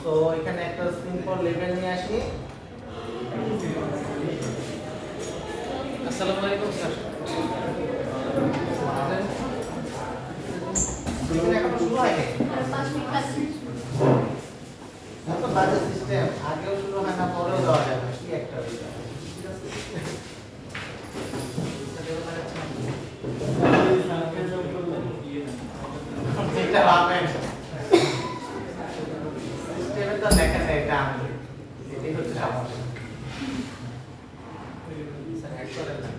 তো এখানে একটা সিম্পল লেভেল নিয়ে আসি। আসসালামু আলাইকুম স্যার। এখনো শুরু হয়নি। এত বাজে সিস্টেম, আগেও শুরু হয় না, পরেও দেওয়া যায় না, কি একটা বিষয়। এটা ভাববেন সিস্টেমে তো দেখেন না, এটা আমি এটাই হচ্ছে সমস্যা। স্যার অ্যাড করেন না।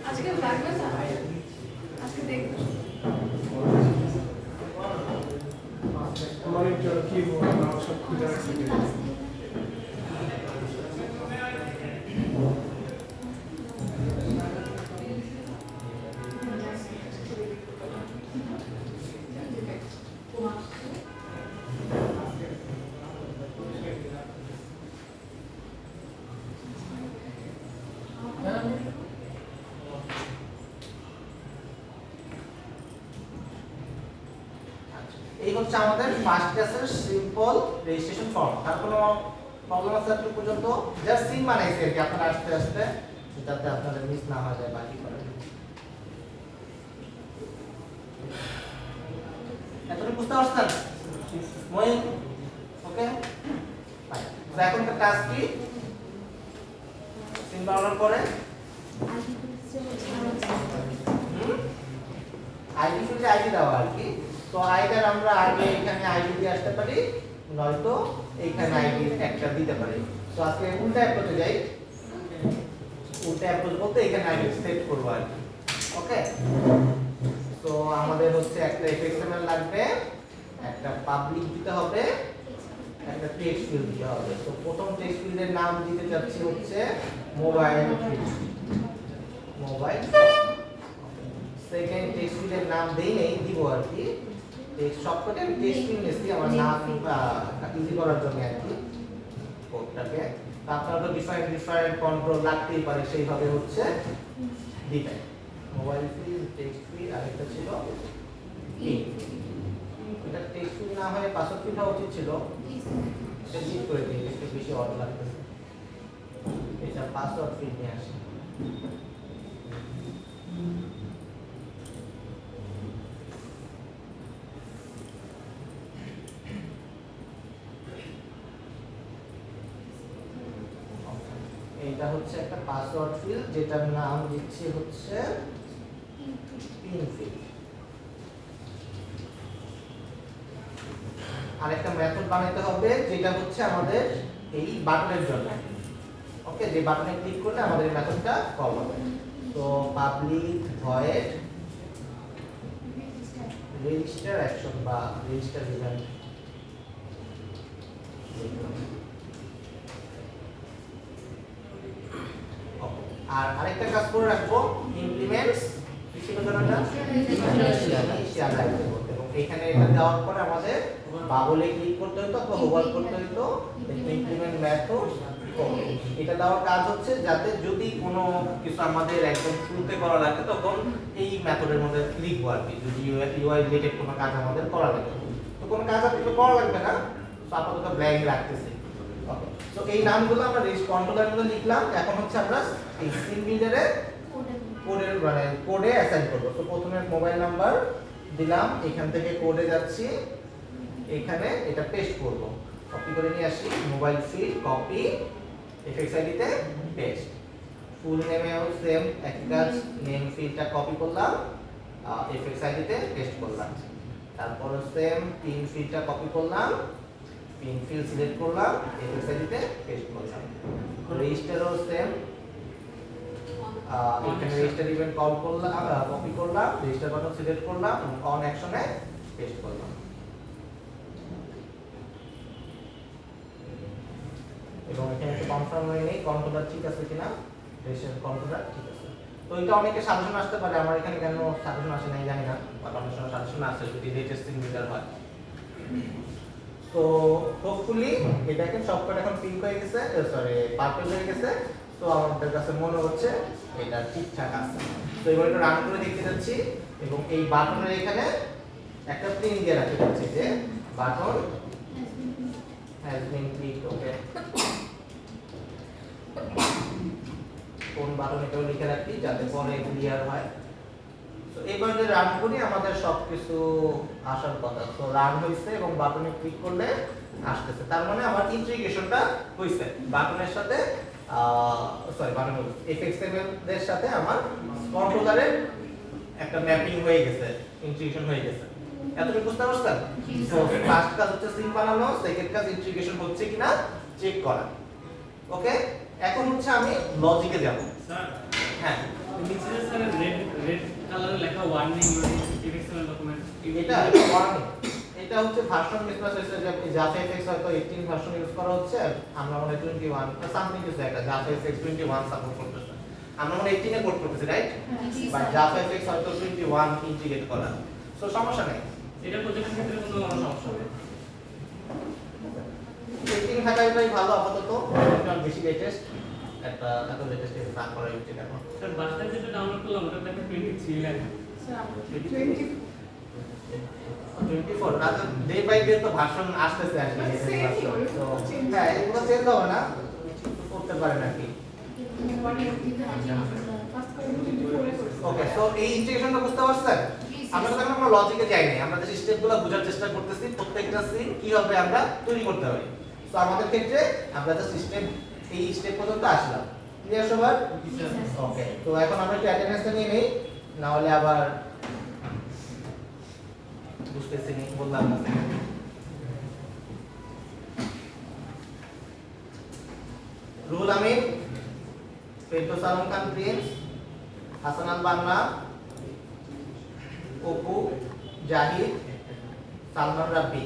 আজকে লাগবে না আজকে দেখব আমার একটা কি বলবো সব খুঁজে রাখছি এই হচ্ছে আমাদের ফার্স্ট ক্লাসের সিম্পল রেজিস্ট্রেশন ফর্ম। তার কোনো প্রবলেম আছে আপনি পর্যন্ত জাস্ট সিম বানাইছি আর কি, আপনারা আস্তে আস্তে যাতে আপনাদের মিস না হয়ে যায় বাকি করে। এতটুকু বুঝতে পারছেন? মই ওকে ফাইন। তো এখনকার কাজ কি? সিম বানানোর পরে আইডি ফিল্ডে আইডি দেওয়া আর কি। তো আইডার আমরা আগে এখানে আইডি দিয়ে আসতে পারি, নয়তো এইখানে আইডি একটা দিতে পারি। তো আজকে উল্টা অ্যাপ্রোচে যাই। উল্টা অ্যাপ্রোচ বলতে এখানে আইডি সেট করব আর কি। ওকে, তো আমাদের হচ্ছে একটা এফএক্সএমএল লাগবে, একটা পাবলিক দিতে হবে, একটা টেক্সট ফিল্ড দিতে হবে। তো প্রথম টেক্সট ফিল্ডের নাম দিতে যাচ্ছি হচ্ছে mobile field, mobile. Second text ফিল্ডের নাম দেই নেই, দিব আর কি। টেক্সট সবকটা আমি টেক্সট ফিল্ড নিয়েছি আমার নাম ইজি করার জন্য আর কি কোডটাকে। আপনারা তো ডিফারেন্ট কন্ট্রোল লাগতেই পারে, সেইভাবে হচ্ছে দিবেন। মোবাইল ফিল্ড, টেক্সট ফিল্ড, আর একটা ছিল ফিল্ড। এটা টেক্সট ফিল্ড না হয়ে পাসওয়ার্ড ফিল্ড হওয়া উচিত ছিল, এটা ডিলিট করে দিই, একটু বেশি অড লাগতেছে। এটা পাসওয়ার্ড ফিল্ড নিয়ে আসি। এটা হচ্ছে একটা পাসওয়ার্ড ফিল্ড, যেটার নাম দিচ্ছি হচ্ছে পিন ফিল্ড। আরেকটা মেথড বানাইতে হবে, যেটা হচ্ছে আমাদের এই বাটনের জন্য। ওকে, যে বাটনে ক্লিক করলে আমাদের এই মেথডটা কল হবে। তো পাবলিক ভয়েড রেজিস্টার অ্যাকশন বা রেজিস্টার ইভেন্ট। আর আরেকটা কাজ করে রাখবো, ইমপ্লিমেন্টস কি ছিল জানাটা ইনিশিয়াল আইডি করতে। এবং এখানে এটা দেওয়ার পরে আমাদের বাবলে ক্লিক করতে হতো অথবা হোভার করতে হতো ইমপ্লিমেন্ট মেথড। এটা দেওয়ার কাজ হচ্ছে যাতে যদি কোনো কিছু আমাদের একদম শুরুতে করা লাগে তখন এই মেথডের মধ্যে লিখবো আর কি, যদি ইউআই রিলেটেড কোনো কাজ আমাদের করা লাগে। তো কোনো কাজ আপনাদের করা লাগবে না, তো আপাতত ব্ল্যাঙ্ক রাখতেছি। ওকে, তো এই নামগুলো আমরা রেজিস্ট কন্ট্রোলার মধ্যে লিখলাম। এখন হচ্ছে আমরা এই সিম বিল্ডারে কোডের মানে কোডে অ্যাসাইন করব। তো প্রথমে মোবাইল নাম্বার দিলাম, এখান থেকে কোডে যাচ্ছি, এখানে এটা পেস্ট করব। কপি করে নিয়ে আসি, mobile field copy, FX ID তে পেস্ট। ফুল নেমেও সেম একই কাজ, নেম ফিল্ডটা কপি করলাম, এফএক্স আইডি তে পেস্ট করলাম। তারপর সেম পিন ফিল্ডটা কপি করলাম, পিন ফিল্ড সিলেক্ট করলাম, এফএক্স আইডিতে পেস্ট করলাম। রেজিস্টারও সেম, এখানে রেজিস্টার ইভেন্ট কল করলাম, কপি করলাম, রেজিস্টার বাটন সিলেক্ট করলাম, অন অ্যাকশনে পেস্ট করলাম। এবং এখানে একটু কনফার্ম হয়ে নেই কন্ট্রোলার ঠিক আছে কিনা, রেজিস্টার কন্ট্রোলার ঠিক আছে। তো এটা অনেকে সাজেশন আসতে পারে, আমার এখানে কেন সাজেশন আসে নাই জানি না, বাট অনেক সময় সাজেশন আসে যদি লেটেস্ট সিগনেচার হয়। তো হোপফুলি এটা এখন সবকটা এখন পিঙ্ক হয়ে গেছে, সরি পার্পল হয়ে গেছে। তো আমাদের কাছে মনে হচ্ছে এটা ঠিকঠাক আছে। তো এবার এটা রান করে দেখতে যাচ্ছি এবং এই বাটনের এখানে একটা প্রিন্ট দিয়ে রাখতে যাচ্ছি যে বাটন has been clicked, ওকে। কোন বাটন এটাও লিখে রাখি যাতে পরে ক্লিয়ার হয়। তো এবার যে রান করি আমাদের সবকিছু আসার কথা। তো রান হইছে এবং বাটনে ক্লিক করলে আসতেছে, তার মানে আমার ইন্টিগ্রেশনটা হইছে বাটনের সাথে, সরি বাটন এফএক্সএমএল এর সাথে আমার কন্ট্রোলারের একটা ম্যাপিং হয়ে গেছে, ইন্টিগ্রেশন হয়ে গেছে। এতটুকু বুঝতে পারছেন? তো ফার্স্ট কাজ হচ্ছে সিন বানানো, সেকেন্ড কাজ ইন্টিগ্রেশন হচ্ছে কিনা চেক করা। ওকে, এখন হচ্ছে আমি লজিকে যাব। স্যার, হ্যাঁ, নিচে স্যার রেড কালারে লেখা ওয়ার্নিং এফএক্সএমএল ডকুমেন্ট, এটা ওয়ার্নিং, এটা হচ্ছে ভার্সন মিসম্যাচ হয়েছে, যে জাভা এফএক্স হয়তো 18 ভার্সন ইউজ করা হচ্ছে, আমরা মনে 21 সামথিং কিছু একটা জাভা এফএক্স 21 সাপোর্ট করতেছে, আমরা মনে 18 এ কোড করতেছি, রাইট? বাট জাভা এফএক্স হয়তো 21 ইন্টিগ্রেট করা, সো সমস্যা নেই। এটা প্রজেক্টের ক্ষেত্রে কোনো সমস্যা হবে? 18 থাকাটাই ভালো আপাতত, এটা বেশি লেটেস্ট, একটা এত লেটেস্ট না করা উচিত এখন। স্যার বাসটা যেটা ডাউনলোড করলাম ওটা দেখে 23 লেখা। 24 রাতে ডে বাই ডে তো ভার্সন আসতেছে আর কি, তো হ্যাঁ এগুলো চেঞ্জ হবে না, করতে পারে নাকি। ওকে, সো এই ইন্টিগ্রেশনটা বুঝতে পারছেন? আমরা তো এখন আমরা লজিকে যাই নাই, আমরা যে স্টেপগুলো বোঝার চেষ্টা করতেছি প্রত্যেকটা সিন কিভাবে আমরা তৈরি করতে পারি। তো আমাদের ক্ষেত্রে আমরা যে সিস্টেম এই স্টেপ পর্যন্ত আসলাম, ক্লিয়ার সবার? ওকে, তো এখন আমরা একটু অ্যাটেন্ডেন্সটা নিয়ে নেই, না হলে আবার বুঝতেছি না বললাম না। রুল আমিন, ফেরদৌস আলম খান প্রিন্স, হাসান আল বান্না, অপু, জাহিদ, সালমান রাব্বি,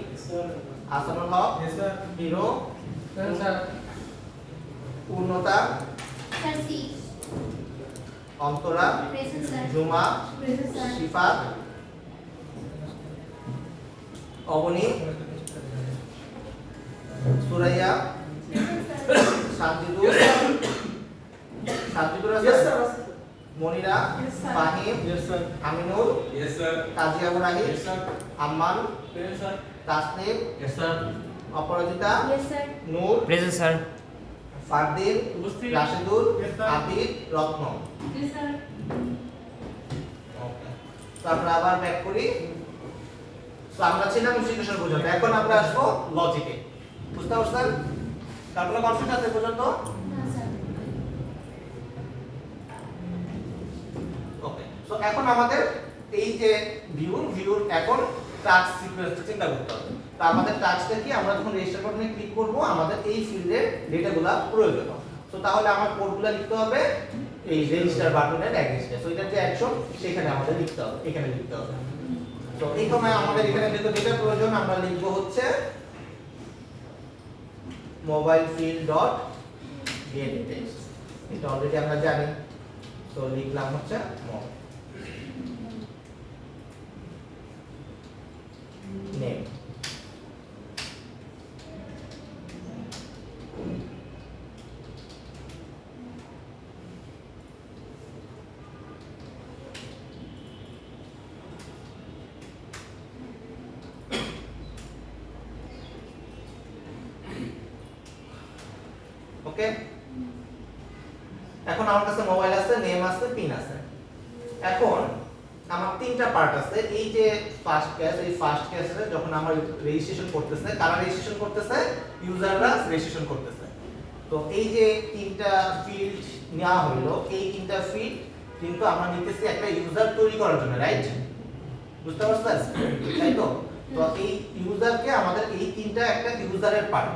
হাসানুল হক, হিরো, পূর্ণতা, অন্তরা, জুমা, শিফাত, অবনী, সুরাইয়া, শান্তিদুর, মনিরা, ফাহিম, আমিনুল, তাজিয়া মুরাহি, আম্মান, তাসনিম, অপরাজিতা, নূর, প্রেজেন্ট স্যার। ফারদিন, উপস্থিত। Rashidul, Yes, sir. আবিদ, রত্ন। ওকে, তো আমরা আবার ব্যাক করি। তো আমরা ছিলাম ইন্টিগ্রেশন পর্যন্ত, এখন আমরা আসবো লজিকে। বুঝতে পারছেন? তারপরে কনফিউজ আছে পর্যন্ত? ওকে, সো এখন আমাদের এই যে ভিউর এখন টাস্ক সিকোয়েন্সটা চিন্তা করতে হবে। তো আমাদের টাস্কটা কি, আমরা যখন রেজিস্টার বাটনে ক্লিক করব আমাদের এই ফিল্ডের ডেটাগুলো প্রয়োজন। সো তাহলে আমার কোডগুলো লিখতে হবে এই রেজিস্টার বাটনের এগেইনস্টে। সো এটার যে অ্যাকশন সেখানে আমাদের লিখতে হবে, এখানে লিখতে হবে। তো এই সময় আমাদের এখানে যেটা ডেটা প্রয়োজন আমরা লিখব হচ্ছে mobile field dot gate text, এটা অলরেডি আমরা জানি। তো লিখলাম হচ্ছে নেম। ওকে, এখন আমার কাছে মোবাইল আছে, নেম আছে, পিন আছে। এখন আমার তিনটা পার্ট আছে। এই যে ফার্স্ট কেস, এই ফার্স্ট কেসে যখন আমরা রেজিস্ট্রেশন করতেছে, কারা রেজিস্ট্রেশন করতেছে? ইউজাররা রেজিস্ট্রেশন করতেছে। তো এই যে তিনটা ফিল্ড নেওয়া হলো, এই তিনটা ফিল্ড কিন্তু আমরা নিতেছি একটা ইউজার তৈরি করার জন্য, রাইট? বুঝতে পারছেন? তাই তো? তো এই ইউজারকে আমাদের এই তিনটা একটা ইউজারের পার্ট।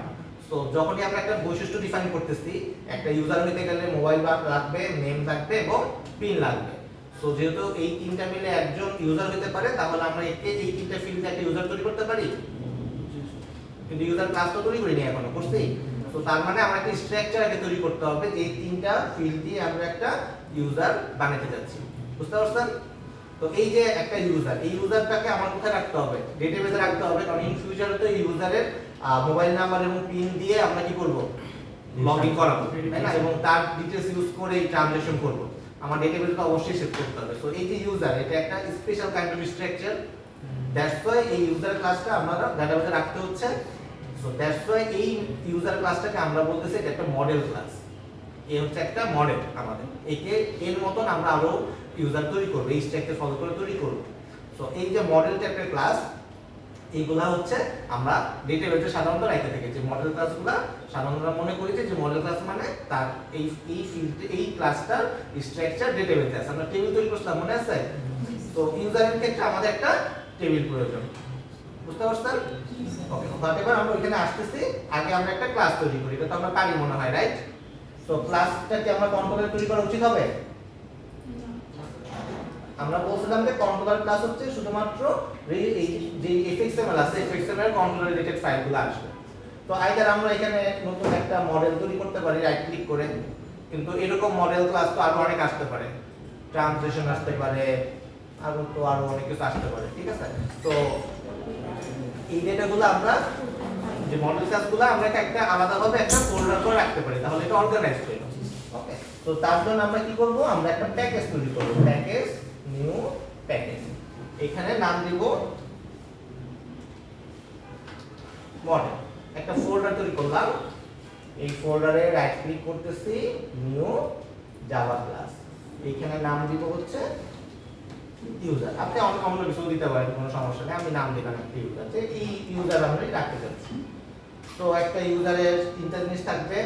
তো যখনই আমরা একটা বৈশিষ্ট্য ডিফাইন করতেছি, একটা ইউজার নিতে গেলে মোবাইল লাগবে, নেম লাগবে এবং পিন লাগবে। সো যেহেতু এই তিনটা মিলে একজন ইউজার হতে পারে, তাহলে আমরা একে এই তিনটা ফিল্ডে একটা ইউজার তৈরি করতে পারি। কিন্তু ইউজার ক্লাস তো তৈরি করিনি এখনো, করছি। তো তার মানে আমরা একটা স্ট্রাকচার আগে তৈরি করতে হবে যে এই তিনটা ফিল্ড দিয়ে আমরা একটা ইউজার বানাতে যাচ্ছি। বুঝতে পারছেন? তো এই যে একটা ইউজার, এই ইউজারটাকে আমার কোথায় রাখতে হবে? ডেটাবেসে রাখতে হবে, কারণ ইন ফিউচারে তো এই ইউজারের মোবাইল নাম্বার এবং পিন দিয়ে আমরা কি করব? লগইন করাবো, তাই না? এবং তার ডিটেইলস ইউজ করে এই ট্রানজাকশন করব। আমার ডেটাবেসে তো অবশ্যই সেট করতে হবে। সো এই যে ইউজার, এটা একটা special kind of structure. That's why এই ইউজার ক্লাসটা আমরা ডেটাবেসে রাখতে হচ্ছে। সো দ্যাটস ওয়াই এই ইউজার ক্লাসটাকে আমরা বলতেছি এটা একটা মডেল ক্লাস। এই হচ্ছে একটা মডেল আমাদের। একে এর মতন আমরা আরো ইউজার তৈরি করব, এই স্ট্রাকচার ফলো করে তৈরি করব। সো এই যে মডেলটা একটা ক্লাস, এইগুলা হচ্ছে আমরা ডেটাবেসে সাধারণত রাখতে থাকি। যে মডেল ক্লাসগুলা সাধারণত আমরা মনে করি যে মডেল ক্লাস মানে তার এই ফিল্ডে এই ক্লাসটার স্ট্রাকচার ডেটাবেসে আছে। আমরা টেবিল তৈরি করছিলাম, মনে আছে? তো ইউজারের ক্ষেত্রে আমাদের একটা টেবিল প্রয়োজন। বুঝতে পারছেন? ওকে, এবার আমরা ওইখানে আসতেছি। আগে আমরা একটা ক্লাস তৈরি করি, এটা তো আমরা পারি মনে হয়, রাইট? তো ক্লাসটা কি আমরা কন্ট্রোলার তৈরি করা উচিত হবে? আমরা বলছিলাম যে কন্ট্রোলার ক্লাস হচ্ছে শুধুমাত্র এই যে fxml আছে, fxml এর কন্ট্রোলার রিলেটেড ফাইলগুলো আসবে। তো আইদার আমরা এখানে নতুন একটা মডেল তৈরি করতে পারি রাইট ক্লিক করে, কিন্তু এরকম মডেল ক্লাস তো আরো অনেক আসতে পারে, ট্রানজিশন আসতে পারে, আরো অনেক কিছু আসতে পারে, ঠিক আছে? তো এই ডেটাগুলো আমরা যে মডেল ক্লাসগুলো আমরা একটা আলাদাভাবে একটা ফোল্ডার করে রাখতে পারি, তাহলে এটা অর্গানাইজড হয়ে যাবে। ওকে, তো তার জন্য আমরা কি করব? আমরা একটা প্যাকেজ তৈরি করব, প্যাকেজ নিউ প্যাকেজ। এখানে নাম দিব মডেল। একটা ফোল্ডার তৈরি করলাম, এই ফোল্ডারে রাইট ক্লিক করতেছি, নিউ জাভা ক্লাস। এইখানে নাম দিব হচ্ছে ইউজার। আপনি অন্য কিছু দিতে পারেন, কোনো সমস্যা নেই। আমি নাম দিলাম একটা ইউজার, যে এই ইউজার আমরা রাখতে যাচ্ছি। তো একটা ইউজারের তিনটা জিনিস থাকবে,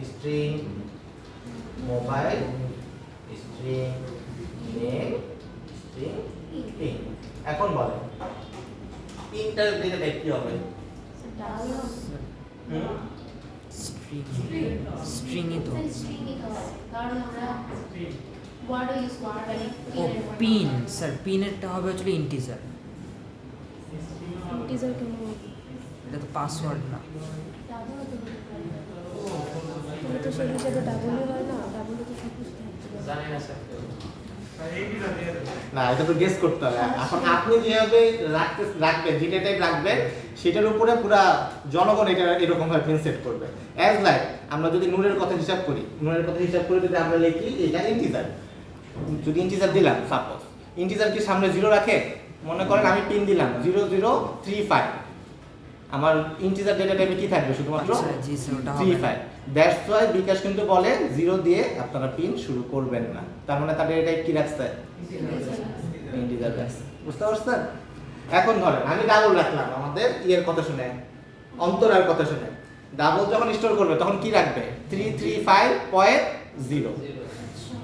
string mobile, string name, string pin. এখন বলেন পিনটার ডেটা টাইপ কি হবে? স্ট্রিংই তো। কারণ আমরা ওয়ার্ডও ইউজ করতে পারি। ও পিন, স্যার পিনেরটা হবে হচ্ছে ইন্টিজার। টিজার কেমন? এটা তো পাসওয়ার্ড না। তাহলে তো সেই হিসেবে ডাবলই হয় না, ডাবলই তো সব কিছু থাকবে। জানি না স্যার। না, এটা তো গেস করতে হবে। এখন আপনি যেভাবে রাখবেন, যেটা টাইপ রাখবেন, সেটার উপরে পুরা জনগণ এটা এরকম ভাবে পিন সেট করবে। অ্যাজ লাইক আমরা যদি নূরের কথা হিসাব করি, নূরের কথা হিসাব করে যদি আমরা লিখি এটা ইন্টিজার, যদি ইন্টিজার দিলাম, সাপোজ ইন্টিজার কি সামনে 0 রাখে? মনে করেন আমি পিন দিলাম 0035, আমার ইন্টিজার ডেটা টাইপে কি থাকবে? শুধুমাত্র জি স্যার, ওটা হবে 35। দ্যাটস ওয়াই বিকাশ কিন্তু বলে 0 দিয়ে আপনারা পিন শুরু করবেন না। তার মানে তার ডেটা টাইপ কি রাখছে? ইন্টিজার রাখছে। বুঝতে পারছেন? এখন ধরেন আমি ডাবল রাখলাম, আমাদের ইয়ের কথা শুনে, অন্তরার কথা শুনে। ডাবল যখন স্টোর করবে তখন কি রাখবে? 335.0।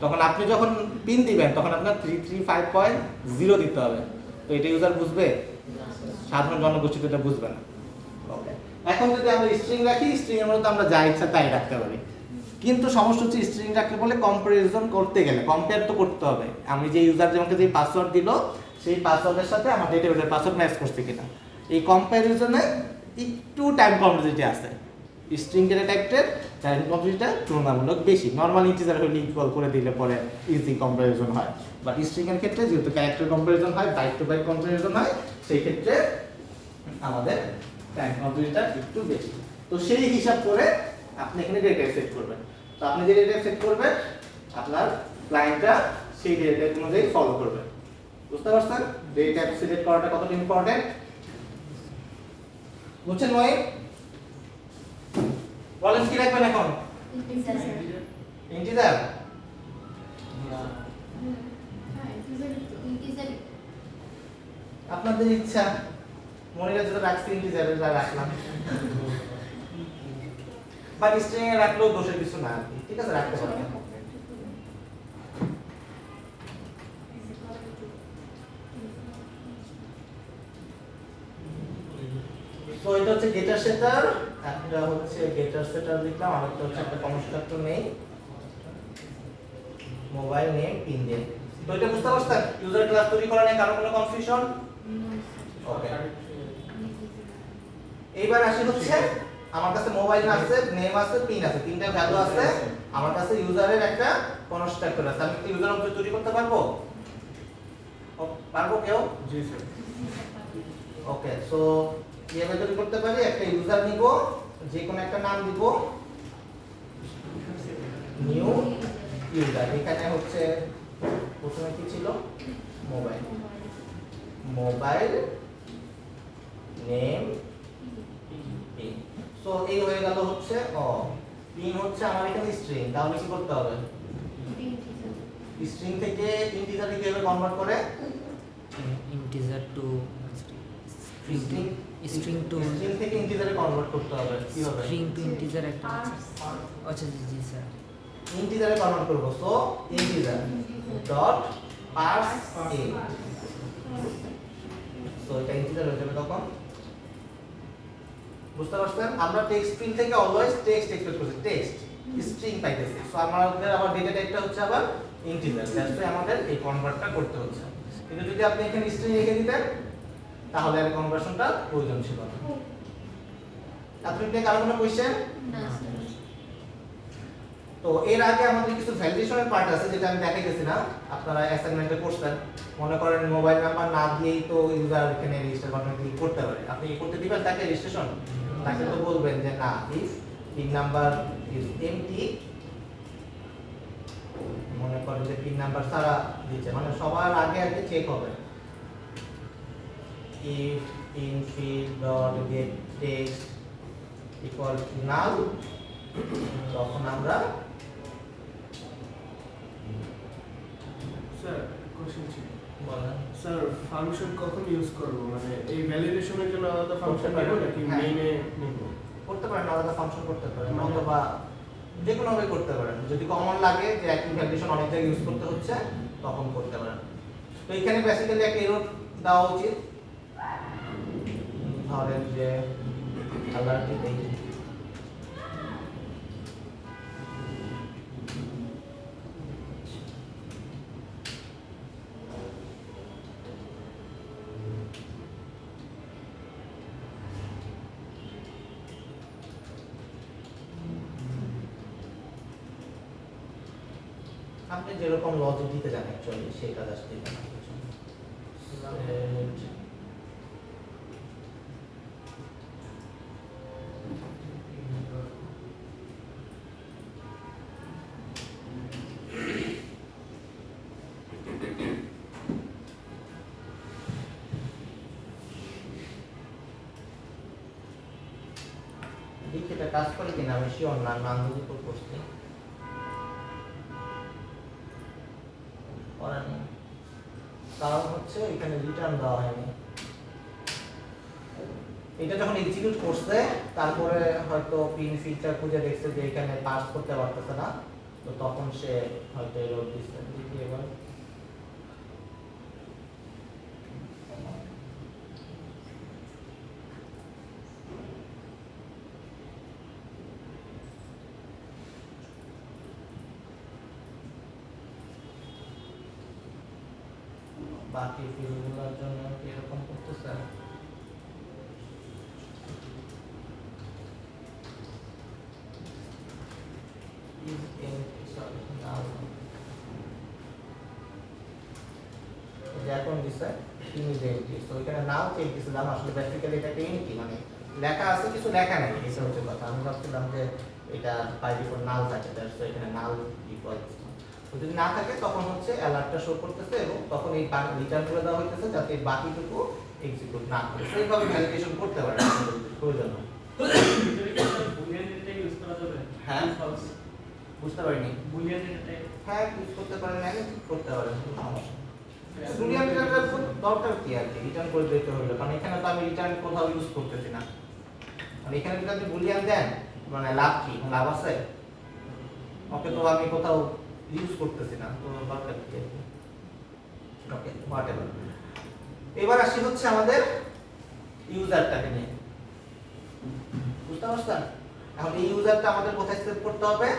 তখন আপনি যখন পিন দিবেন তখন আপনার 335.0 দিতে হবে। তো এটা ইউজার বুঝবে? সাধারণ জনগোষ্ঠী তো এটা বুঝবে না। ওকে, এখন যদি আমরা স্ট্রিং রাখি, স্ট্রিং এর মধ্যে আমরা যা ইচ্ছা তাই রাখতে পারি। কিন্তু সমস্যা হচ্ছে স্ট্রিং রাখলে বলে কম্পারিজন করতে গেলে কম্পেয়ার তো করতে হবে। আমি যে ইউজার আমাকে যে পাসওয়ার্ড দিল, সেই পাসওয়ার্ডের সাথে আমার ডেটাবেসের পাসওয়ার্ড ম্যাচ করছে কিনা, এই কম্পারিজনে একটু টাইম কমপ্লেক্সিটি আছে। স্ট্রিং ডেটা টাইপের টাইম কমপ্লেক্সিটিটা তুলনামূলক বেশি। নরমাল ইন্টিজার হলে ইকুয়াল করে দিলে পরে ইজি কম্পারিজন হয়, বাট স্ট্রিং এর ক্ষেত্রে যেহেতু ক্যারেক্টার কম্পারিজন হয়, বাইট টু বাইট কম্পারিজন হয়, সেই ক্ষেত্রে আমাদের টাইম কমপ্লেক্সিটিটা একটু বেশি। তো সেই হিসাব করে আপনি এখানে ডেটা টাইপ সেট করবেন। তো আপনি যে ডেটা টাইপ সেট করবেন, আপনার ক্লায়েন্টটা সেই ডেটা টাইপ অনুযায়ী ফলো করবে। বুঝতে পারছেন ডেটা টাইপ সিলেক্ট করাটা কতটা ইম্পর্টেন্ট? বুঝছেন ভাই? বলেন কি রাখবেন এখন? ইন্টিজার। আপনাদের ইচ্ছা, মনে যেটা রাখছি ইন্টিজারে রাখলাম, বাট স্ট্রিং এ রাখলেও দোষের কিছু না, ঠিক আছে, রাখতে পারবেন। তো এটা হচ্ছে গেটার সেটার, একটা হচ্ছে গেটার সেটার লিখলাম, আর একটা হচ্ছে একটা কনস্ট্রাক্টর নেই, মোবাইল নেম পিন দেন। তো এটা বুঝতে পারছেন ইউজার ক্লাস তৈরি করা নিয়ে কারো কোনো কনফিউশন? ওকে, এইবার আসি হচ্ছে আমার কাছে মোবাইল আছে, নেম আছে, পিন আছে, তিনটা ভ্যালু আছে, আমার কাছে ইউজারের একটা কনস্ট্রাক্টর আছে। আমি কি ইউজার অবজেক্ট তৈরি করতে পারবো? পারবো কেউ? জি স্যার। ওকে, সো কিভাবে তৈরি করতে পারি? একটা ইউজার নিব, যে কোনো একটা নাম দিব, নিউ ইউজার। এখানে হচ্ছে প্রথমে কি ছিল? Mobile, mobile name pin. So এই হয়ে গেল হচ্ছে পিন হচ্ছে আমার এখানে স্ট্রিং। তাহলে কি করতে হবে? স্ট্রিং থেকে ইন্টিজারে কিভাবে কনভার্ট করে? Integer two string string two string থেকে ইন্টিজারে কনভার্ট করতে হবে কিভাবে? স্ট্রিং টু ইন্টিজার একটা আছে। আচ্ছা জি জি স্যার। ইন্টিজারে কনভার্ট করব। সো ইন্টিজার ডট পার্স এ। সো এটা ইন্টিজার হয়ে যাবে তখন। বুঝতে পারছেন? আমরা টেক্সট ফিল্ড থেকে অলওয়েজ টেক্সট এক্সপেক্ট করছি, টেক্সট স্ট্রিং পাইতেছি। সো আমাদের আবার ডেটা টাইপটা হচ্ছে আবার ইন্টিজার। দ্যাটস ওয়াই আমাদের এই কনভার্টটা করতে হচ্ছে। কিন্তু যদি আপনি এখানে স্ট্রিং রেখে দিতেন তাহলে আর কনভার্সনটা প্রয়োজন ছিল না। আপনি কি কারো কোনো কোশ্চেন? না স্যার। তো এর আগে আমাদের কিছু ভ্যালিডেশনের পার্ট আছে যেটা আমি দেখাইতেছি না, আপনারা অ্যাসাইনমেন্টে করছেন। মনে করেন মোবাইল নাম্বার না দিয়েই তো ইউজার এখানে রেজিস্টার বাটনে ক্লিক করতে পারে, আপনি কি করতে দিবেন তাকে রেজিস্ট্রেশন? তাকে তো বলবেন যে না, if pin number is empty, মনে করেন যে পিন নাম্বার ছাড়া দিচ্ছে, মানে সবার আগে আগে চেক হবে if in field dot get text equal to null, তখন আমরা স্যার কোশ্চেন ছিল। বলেন স্যার ফাংশন কখন ইউজ করব? মানে এই ভ্যালিডেশনের জন্য আলাদা ফাংশন করতে নেব পারেন। নাকি হ্যাঁ। মেইনে নেব? করতে পারেন, আলাদা ফাংশন করতে পারেন, মানে- অথবা যে কোনো ভাবে করতে পারেন। যদি কমন লাগে যে একই ভ্যালিডেশন অনেক জায়গায় ইউজ করতে হচ্ছে তখন করতে পারেন। তো এখানে বেসিক্যালি একটা এরর দেওয়া উচিত, ধরেন যে অ্যালার্টটি দেই, আপনি যেরকম লজিক দিতে জানেন অ্যাকচুয়ালি সেই কাজ আসতে দেখি এটা কাজ করে কিনা, আমি শিওর না, নাম যদি তো করছি করেনি, কারণ হচ্ছে এখানে রিটার্ন দেওয়া হয়নি। এটা যখন এক্সিকিউট করছে তারপরে হয়তো পিন ফিচার খুঁজে দেখছে যে এখানে পাস করতে পারতেছে না, তো তখন সে হয়তো এরর দিচ্ছে। দেখি এবার বাকি ফিল্ডগুলোর জন্য কি এরকম করতেছে? এখন দিছে ইমিডিয়েটলি, তো এখানে নাও চেক দিছিলাম, আসলে বেসিক্যালি এটা একটা এন্টি, মানে লেখা আছে কিছু লেখা নাই, এটা হচ্ছে কথা। আমি ভাবছিলাম যে এটা বাই ডিফল্ট নাল থাকে, তো এখানে নাল ডিফল্ট, তো যদি না থাকে তখন হচ্ছে অ্যালার্টটা শো করতেছে এবং তখন এই রিটার্ন করে দেওয়া হইতেছে যাতে বাকিটুকু এক্সিকিউট না করে। সেইভাবে ভ্যালিডেশন করতে পারে প্রয়োজন হয়। বুলিয়ান ডেটা ইউজ করা যাবে? হ্যাঁ। বুঝতে পারিনি। বুলিয়ান ডেটা হ্যাঁ, ইউজ করতে পারেন, অ্যানালিসিস করতে পারেন, কোনো সমস্যা নেই। বুলিয়ান ডেটার দরকার কি আর কি, রিটার্ন করে দিতে হলো, কারণ এখানে তো আমি রিটার্ন কোথাও ইউজ করতেছি না। মানে এখানে যদি আপনি বুলিয়ান দেন মানে লাভ কি, লাভ আছে? ওকে, তো আমি কোথাও ইউজ করতেছি না, তো দরকার কি? ওকে, হোয়াটএভার। এবার আসি হচ্ছে আমাদের ইউজারটাকে নিয়ে। বুঝতে পারছেন? এখন এই ইউজারটা আমাদের কোথায় সেভ করতে হবে?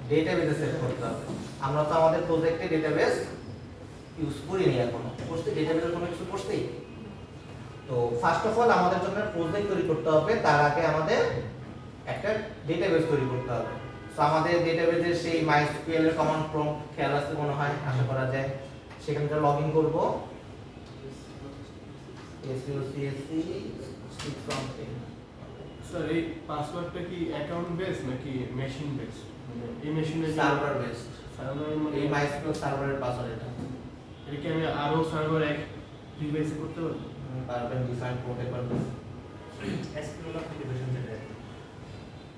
ডেটাবেসে সেভ করতে হবে। আমরা তো আমাদের প্রজেক্টে ডেটাবেস ইউজ করিনি এখনো। করতে ডেটাবেসের কোনো কিছু করছি? তো ফার্স্ট অফ অল আমাদের জন্য প্রজেক্ট তৈরি করতে হবে, তার আগে আমাদের একটা ডেটাবেস তৈরি করতে হবে। সো আমাদের ডেটাবেসের সেই MySQL এর কমান্ড প্রম্পট খেয়াল আছে মনে হয়, আশা করা যায়। সেখানে আমরা লগইন করব sucsc 613। স্যার এই পাসওয়ার্ডটা কি অ্যাকাউন্ট বেস নাকি মেশিন বেস? মানে এই মেশিনে সার্ভার বেসড। সার্ভার মানে এই MySQL সার্ভারের পাসওয়ার্ড এটা। এটা কি আমি আরো সার্ভার এক ডিভাইসে করতে পারবো? পারবেন, ডিফাইন করতে পারবেন। SQL অ্যাপ্লিকেশন যেটা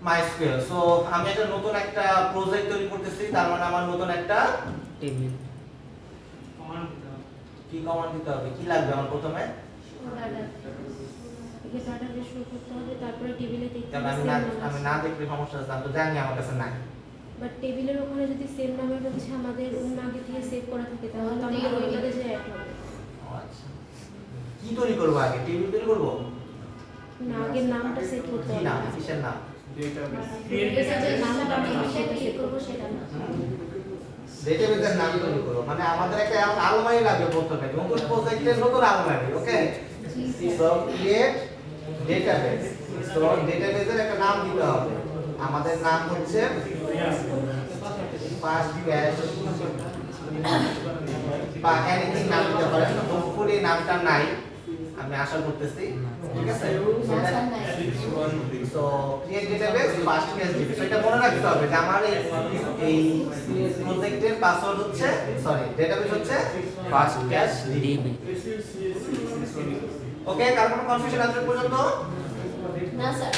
MySQL। সো আমি একটা নতুন একটা প্রজেক্ট তৈরি করতেছি, তার মানে আমার নতুন একটা টেবিল কমান্ড দিতে হবে। কি কমান্ড দিতে হবে? কি লাগবে আমার প্রথমে? ডাটাবেস শুরু করতে হবে, তারপরে টেবিলে দেখতে কারণ আমি না দেখলে সমস্যা আছে, আমি তো জানি আমার কাছে নাই। বাট টেবিলের ওখানে যদি সেম নামের হচ্ছে আমাদের অন্য আগে থেকে সেভ করা থাকে তাহলে তো আমাদের ওইটাতে যে অ্যাড হবে। ও আচ্ছা, কি তৈরি করব আগে? টেবিল তৈরি করব? না, আগে নামটা সেট করতে কি হবে। নাম? কিসের নাম? ডেটাবেস এটা যে নামটা আমি সেটা ক্লিক করব সেটা না। ডেটাবেসের নাম তৈরি করব, মানে আমাদের একটা আলমারি লাগবে প্রথমে, এবং ওই প্রজেক্টের নতুন আলমারি। ওকে, সো ক্রিয়েট ডেটাবেস। সো ডেটাবেসের একটা নাম দিতে হবে। আমাদের নাম হচ্ছে ফার্স্ট ক্যাশ বা এনিথিং নাম দিতে পারেন। হোপফুলি নামটা নাই, আমি আশা করতেছি। ঠিক আছে, so create database first cash DB. এটা মনে রাখতে হবে যে আমার এই প্রজেক্টের পাসওয়ার্ড হচ্ছে, সরি, ডেটাবেস হচ্ছে ফার্স্ট ক্যাশ ডিবি। ডিবি ওকে, কার কোনো কনফিউশন আছে পর্যন্ত? না স্যার,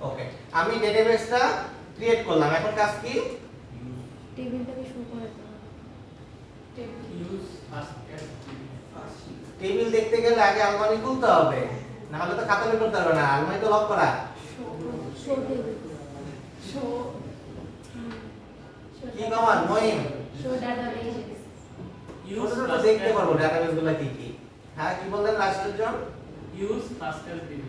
ওকে, আমি ডেটাবেসটা ক্রিয়েট করলাম। এখন কাজ কি? টেবিলটাকে শুরু করে দেওয়া। ইউজ ফার্স্ট ক্যাশ টেবিল দেখতে গেলে আগে আলমারি খুলতে হবে, না হলে তো খাতা বের করতে পারবে না, আলমারি তো লক করা। Show table. শো কি কমান মহিম? Show database. ইউজ ছোট ছোট দেখতে পারবো ডাটাবেসগুলো কি কি। হ্যাঁ, কি বললেন লাস্টের জন? ইউজ ফার্স্ট ক্যাশ দিবি।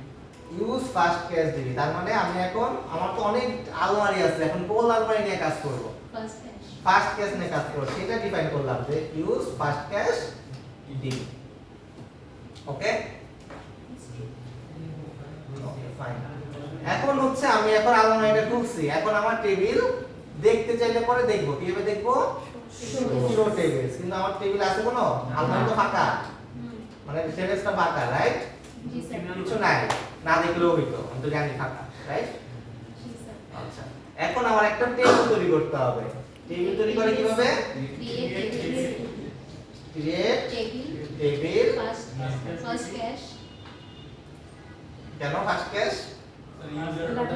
Use first cash DB. তার মানে আমি এখন, আমার তো অনেক আলমারি আছে, এখন কোন আলমারি নিয়ে কাজ করব? First cash. ফার্স্ট ক্যাশ নিয়ে কাজ করব, সেটা ডিফাইন করলাম যে ইউজ ফার্স্ট ক্যাশ ডিবি। ওকে ওকে ফাইন। এখন হচ্ছে আমি এখন আলমারিটা খুলছি, এখন আমার টেবিল দেখতে চাইলে পরে দেখবো, কিভাবে দেখবো? Show tables. কিন্তু আমার টেবিল আছে কোনো? আলমারি তো ফাঁকা, মানে টেবিলসটা ফাঁকা, রাইট? জি স্যার। কিছু নাই, না দেখলেও হইতো, আমি তো জানি ফাঁকা, রাইট? জি স্যার। আচ্ছা, এখন আমার একটা টেবিল তৈরি করতে হবে। টেবিল তৈরি করে কিভাবে? Create table. Create table table. First cash. কেন ফার্স্ট ক্যাশ?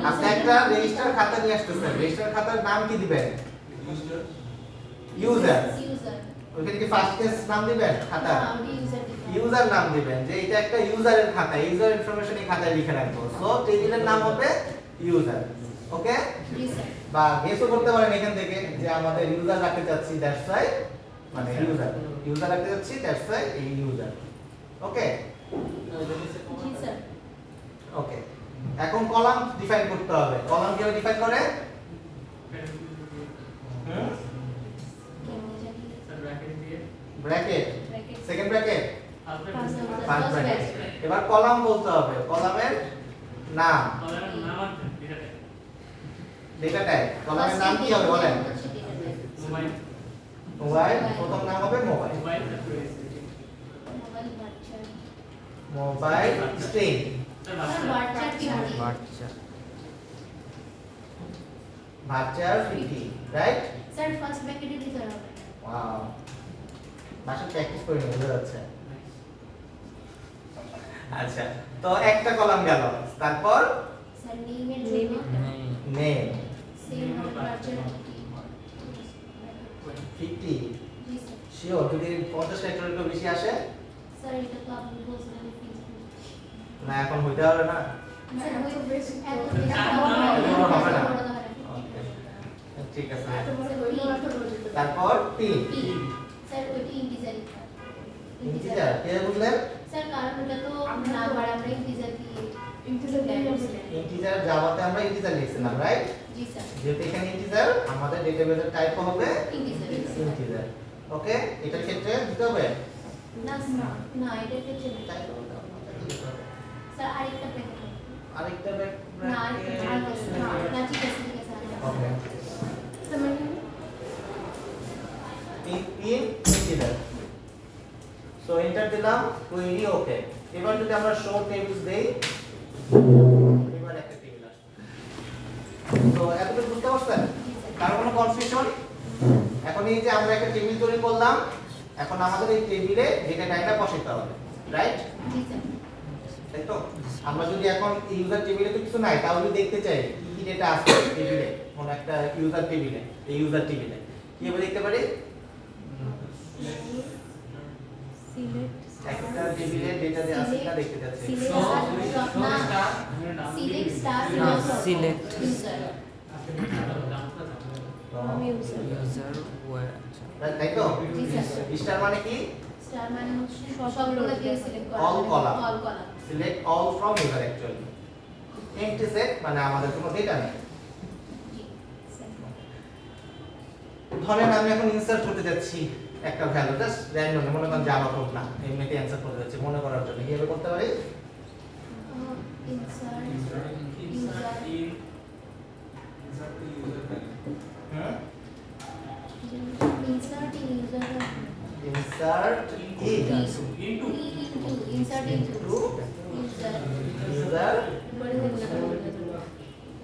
আপনি একটা রেজিস্টার খাতা নিয়ে আসতেছেন, রেজিস্টার খাতার নাম কি দিবেন? ইউজার। ইউজার। ওখানে কি ফার্স্ট ক্যাশ নাম দিবেন খাতা? আমি ইউজার দিতে হবে। ইউজার নাম দিবেন, যে এটা একটা ইউজারের খাতা, ইউজার ইনফরমেশন এই খাতায় লিখে রাখবো। সো টেবিলের নাম হবে ইউজার। ওকে, জি স্যার। বা গেসও করতে পারেন এখান থেকে যে আমাদের ইউজার রাখতে চাচ্ছি, দ্যাটস ওয়াই, মানে ইউজার রাখতে চাচ্ছি, দ্যাটস ওয়াই এই ইউজার। ওকে জি স্যার। ওকে, এখন কলাম ডিফাইন করতে হবে। কলাম কিভাবে ডিফাইন করে? কেমনে জানি? স্যার ব্র্যাকেট দিয়ে bracket, bracket. Second bracket, first first first bracket. Bracket. এবার কলাম বলতে হবে, কলামের নাম, কলামের নাম আছে এটাতে ডেটা টাইপ। কলামের নাম কি হবে বলেন? মোবাইল মোবাইল, প্রথম নাম হবে মোবাইল। মোবাইল মোবাইল বাচ্চার। মোবাইল স্ট্রিং, স্যার বাচ্চার কি হবে? বাচ্চা ভার্চুয়াল 50, রাইট? স্যার ফার্স্ট ব্র্যাকেটে দিতে হবে। ওয়াও, বাসা প্র্যাকটিস করে নিয়ে বোঝা যাচ্ছে। আচ্ছা, তো একটা কলাম গেল, তারপর স্যার নেমের Name জন্য নেই নেম সেম হবে বাচ্চার 50। জি স্যার। শিওর? যদি 50 ক্যারেক্টারের বেশি আসে? স্যার এটা তো আপনি বলছিলেন প্লিজ। না, এখন হইতে হবে না। স্যার ওই বেশি এত বেশি বড় হবে না। বড় হবে না। ওকে, ঠিক আছে। স্যার তারপর 3 ওইটি ইন্টিজার। ইন্টিজার কে বুঝলেন? স্যার কারণ ওটা তো নাম্বার আমরা ইন্টিজার দিয়ে ইন্টিজার ইন্টিজার জাভাতে আমরা ইন্টিজার লিখছিলাম, রাইট? জি স্যার যেহেতু এখানে ইন্টিজার, আমাদের ডেটাবেসের টাইপ হবে ইন্টিজার ইন্টিজার। ওকে, এটার ক্ষেত্রে দিতে হবে না না এটা ক্ষেত্রে না। টাইপ হবে স্যার আরেকটা প্যাকেট আরেকটা না না ঠিক আছে ওকে স্যার মানে ইন্টিজার। সো এন্টার দিলাম, কোয়েরি ওকে। এবার যদি আমরা শো টেবিলস দেই, এবার একটা টেবিল আসবে। তো এতটুকু বুঝতে পারছেন? কার কোনো কনফিউশন? এখন এই যে আমরা একটা টেবিল তৈরি করলাম, এখন আমাদের এই টেবিলে ডেটা টাইপটা বসাতে হবে, রাইট? জি স্যার তাই তো? আমরা যদি এখন ইউজার টেবিলে তো কিছু নাই, তাও যদি দেখতে চাই কি ডেটা আছে টেবিলে, কোন একটা ইউজার টেবিলে, এই ইউজার টেবিলে কিভাবে দেখতে পারি? সিলেক্ট একটা টেবিলে ডেটা যে আছে তা দেখতে যাচ্ছে। Select star Select. আমি ইউজার User where তাই তো? জি স্যার স্টার মানে কি? স্টার মানে হচ্ছে সবগুলো দিয়ে সিলেক্ট করা All column. All column select all from user actually. MT set মানে আমাদের কোনো ডেটা নেই। জি স্যার ধরেন আমি এখন ইনসার্ট করতে যাচ্ছি একটা ভ্যালু, জাস্ট র্যান্ডম, মনে করেন জাভা কোড না, এমনিতে অ্যানসার করতে যাচ্ছি মনে করার জন্য। কিভাবে করতে পারি? Insert user hmm, insert user insert insert into to user user বড়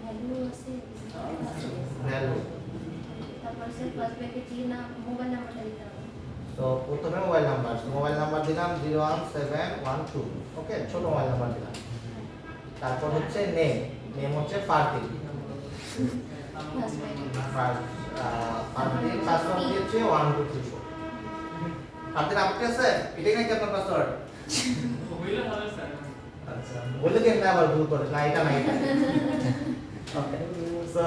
ভ্যালু আছে ভ্যালু। তারপর স্যার ফার্স্ট ব্র্যাকেট দিয়ে না মোবাইল নাম্বারটা দিতে হবে তো প্রথমে মোবাইল নাম্বার দিলাম 01712, ওকে, ছোট মোবাইল নাম্বার দিলাম। তারপর হচ্ছে নেম হচ্ছে Fardin, first bracket Fardin password দিয়েছে 1234। ফারদিন আপনি আছে? এটাই নাকি আপনার পাসওয়ার্ড? হইলে ভালো স্যার। আচ্ছা, বলে কেন আবার ভুল করে? না এটা না এটা। ওকে, সো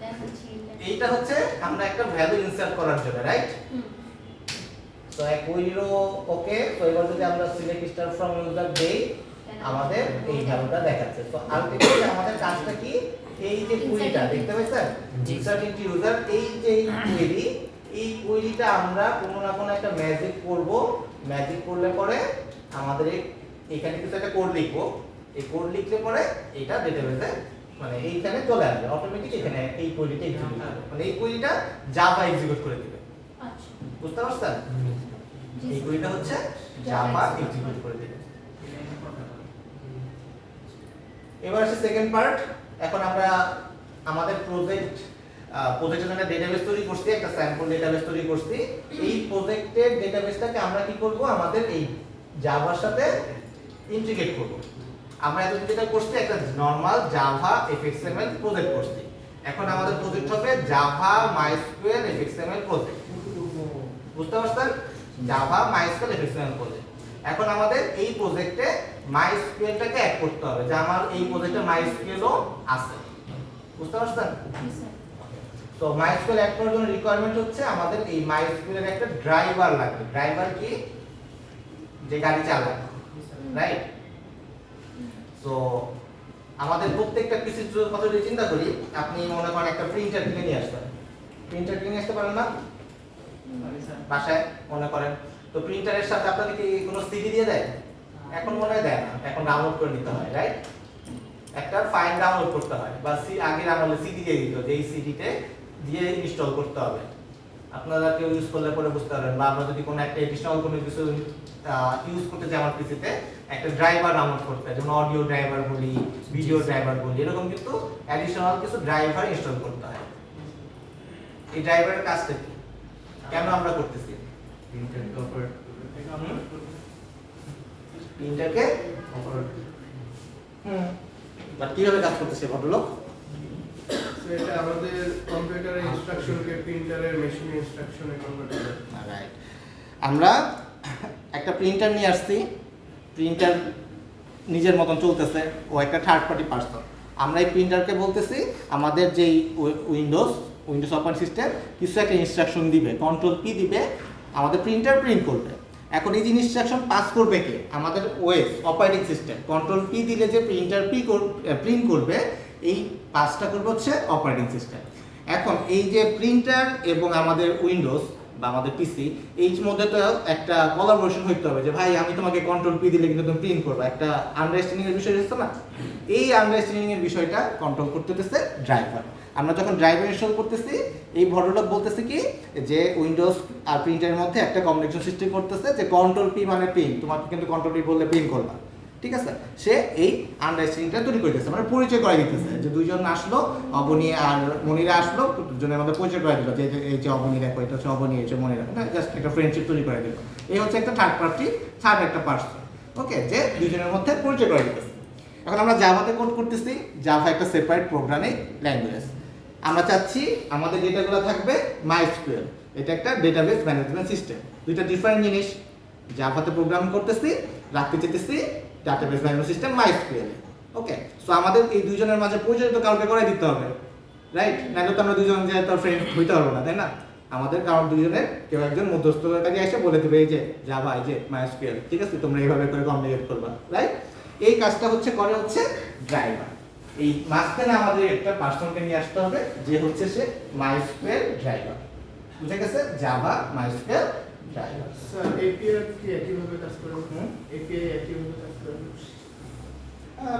দেন হচ্ছে এইটা হচ্ছে আমরা একটা ভ্যালু ইনসার্ট করার জন্য, রাইট? তো এক কোয়েরিরও ওকে। তো এবার যদি আমরা সিলেক্ট স্টার ফ্রম ইউজার দেই, আমাদের এই ভ্যালুটা দেখাচ্ছে। তো আলটিমেটলি আমাদের কাজটা কি? এই যে কোয়েরিটা দেখতে পাচ্ছেন, ইনসার্ট ইনটু ইউজার, এই যে কোয়েরি, এই কোয়েরিটা আমরা কোনো না কোনো একটা ম্যাজিক করব। ম্যাজিক করলে পরে আমাদের এখানে কিছু একটা কোড লিখবো। এই কোড লিখলে পরে এটা ডেটাবেসে মানে এইখানে চলে আসবে অটোমেটিক। এখানে এই কোয়েরিটা এক্সিকিউট হবে, মানে এই কোয়েরিটা জাভা এক্সিকিউট করে দিবে। আচ্ছা বুঝতে পারছেন? জি এই কোয়েরিটা হচ্ছে জাভা এক্সিকিউট করে দিবে। এবার আসে সেকেন্ড পার্ট। এখন আমরা আমাদের প্রজেক্টের জন্য ডেটাবেস তৈরি করছি, একটা স্যাম্পল ডেটাবেস তৈরি করছি। এই প্রজেক্টের ডেটাবেসটাকে আমরা কি করব? আমাদের এই জাভার সাথে ইন্টিগ্রেট করব। আমরা এতদিন যেটা করছি একটা নরমাল জাভা এফএক্সএমএল প্রজেক্ট করছি। এখন আমাদের প্রজেক্ট হবে জাভা মাইস্কুয়েল এফএক্সএমএল প্রজেক্ট। বুঝতে পারছেন? Java MySQL FXML project. এখন আমাদের এই প্রজেক্টে মাইস্কুয়েলটাকে অ্যাড করতে হবে, যে আমার এই প্রজেক্টে মাইস্কুয়েলও আছে। বুঝতে পারছেন? স্যার তো মাইস্কুয়েল অ্যাড করার জন্য রিকোয়ারমেন্ট হচ্ছে আমাদের এই মাইস্কুয়েলের একটা ড্রাইভার লাগবে। ড্রাইভার কি? যে গাড়ি চালায়, রাইট? তো আমাদের প্রত্যেকটা পিসির কথা যদি চিন্তা করি, আপনি মনে করেন একটা প্রিন্টার কিনে নিয়ে আসবেন। প্রিন্টার কিনে আসতে পারেন না বাসায় মনে করেন? তো প্রিন্টারের সাথে আপনাদের কি কোনো সিডি দিয়ে দেয়? এখন মনে হয় দেয় না, এখন ডাউনলোড করে নিতে হয়, রাইট? একটা ফাইল ডাউনলোড করতে হয়, বা আগের আমলে সিডি দিয়ে দিত, যে এই সিডিতে দিয়ে ইনস্টল করতে হবে। আপনারা কেউ ইউজ করলে পরে বুঝতে পারবেন, বা আমরা যদি কোনো একটা এডিশনাল কোনো কিছু ইউজ করতে চাই আমার পিসিতে, একটা ড্রাইভার ডাউনলোড করতে হয়, যেমন অডিও ড্রাইভার বলি, ভিডিও ড্রাইভার বলি, এরকম কিন্তু অ্যাডিশনাল কিছু ড্রাইভার ইনস্টল করতে হয়। এই ড্রাইভারের কাজটা কি, কেন আমরা করতেছি? প্রিন্টারকে বাট কিভাবে কাজ করতেছে ভদ্রলোক? এটা আমাদের কম্পিউটারের ইনস্ট্রাকশনকে প্রিন্টারের মেশিন ইনস্ট্রাকশনে কনভার্ট করে। রাইট, আমরা একটা প্রিন্টার নিয়ে আসছি, প্রিন্টার নিজের মতন চলতেছে, ও একটা থার্ড পার্টি পার্সন। আমরা এই প্রিন্টারকে বলতেছি আমাদের যেই উইন্ডোজ অপারেটিং সিস্টেম কিছু একটা ইনস্ট্রাকশন দিবে, কন্ট্রোল পি দিবে, আমাদের প্রিন্টার প্রিন্ট করবে। এখন এই যে ইনস্ট্রাকশন পাস করবে কে? আমাদের OS operating system. Control P দিলে যে প্রিন্টার প্রিন্ট করবে, এই পাসটা করবে হচ্ছে অপারেটিং সিস্টেম। এখন এই যে প্রিন্টার এবং আমাদের উইন্ডোজ বা আমাদের পিসি, এই মধ্যে তো একটা কোলাবোরেশন হইতে হবে যে ভাই আমি তোমাকে কন্ট্রোল পি দিলে কিন্তু তুমি প্রিন্ট করবে, একটা আন্ডারস্ট্যান্ডিং এর বিষয় হচ্ছে না। এই আন্ডারস্ট্যান্ডিং এর বিষয়টা কন্ট্রোল করতে হচ্ছে ড্রাইভার। আমরা যখন ড্রাইভার ইনস্টল করতেছি, এই ভদ্রলোক বলতেছে কি যে উইন্ডোজ আর প্রিন্টারের মধ্যে একটা কমিউনিকেশন সিস্টেম করতেছে যে কন্ট্রোল পি মানে প্রিন্ট, তোমাকে কিন্তু কন্ট্রোল পি বললে প্রিন্ট করবা, ঠিক আছে? সে এই আন্ডারস্ট্যান্ডিংটা তৈরি করতেছে, মানে পরিচয় করে দিতেছে যে দুইজন আসলো, অবনী আর মনিরা আসলো, দুজনের মধ্যে পরিচয় করে দিল যে এই যে অবনী দেখো, এটা হচ্ছে অবনী, এই যে মনিরা, জাস্ট একটা ফ্রেন্ডশিপ তৈরি করে দিল। এই হচ্ছে একটা থার্ড পার্টি, থার্ড একটা পার্সন, ওকে, যে দুইজনের মধ্যে পরিচয় করে দিতেছে। এখন আমরা জাভাতে কোড করতেছি, জাভা একটা সেপারেট প্রোগ্রামিং ল্যাঙ্গুয়েজ। আমরা চাচ্ছি আমাদের ডেটাগুলো থাকবে মাইস্কুয়েল, এটা একটা ডেটাবেস ম্যানেজমেন্ট সিস্টেম। দুইটা ডিফারেন্ট জিনিস। জাভাতে প্রোগ্রাম করতেছি, রাখতে চাইতেছি ডাটাবেস ম্যানেজমেন্ট সিস্টেম মাইস্কুয়েল, ওকে। সো আমাদের এই দুইজনের মাঝে পরিচয় তো কাউকে করে দিতে হবে, রাইট? নাহলে তো আমরা দুইজন যে তো ফ্রেন্ড হইতে পারবো না, তাই না? আমাদের কারণ দুইজনের কেউ একজন মধ্যস্থতাকারী এসে বলে দেবে এই যে জাভা, এই যে মাইস্কুয়েল, ঠিক আছে, তোমরা এইভাবে করে কমিউনিকেট করবা, রাইট? এই কাজটা করে হচ্ছে ড্রাইভার। এই মাঝখানে আমাদের একটা পার্সনকে নিয়ে আসতে হবে যে হচ্ছে সে মাইস্কুয়েল ড্রাইভার। বুঝে গেছে? Java MySQL driver. Sir API কি একইভাবে কাজ করে? এপিআই একইভাবে কাজ করে?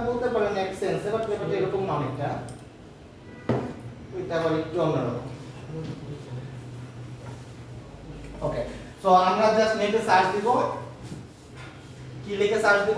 বলতে পারেন এক সেন্সে, বাট ব্যাপারটা এরকম না অনেকটা, ওইটা আবার একটু অন্যরকম। ওকে, সো আমরা জাস্ট নেটে সার্চ দিব, কি লিখে সার্চ দিব?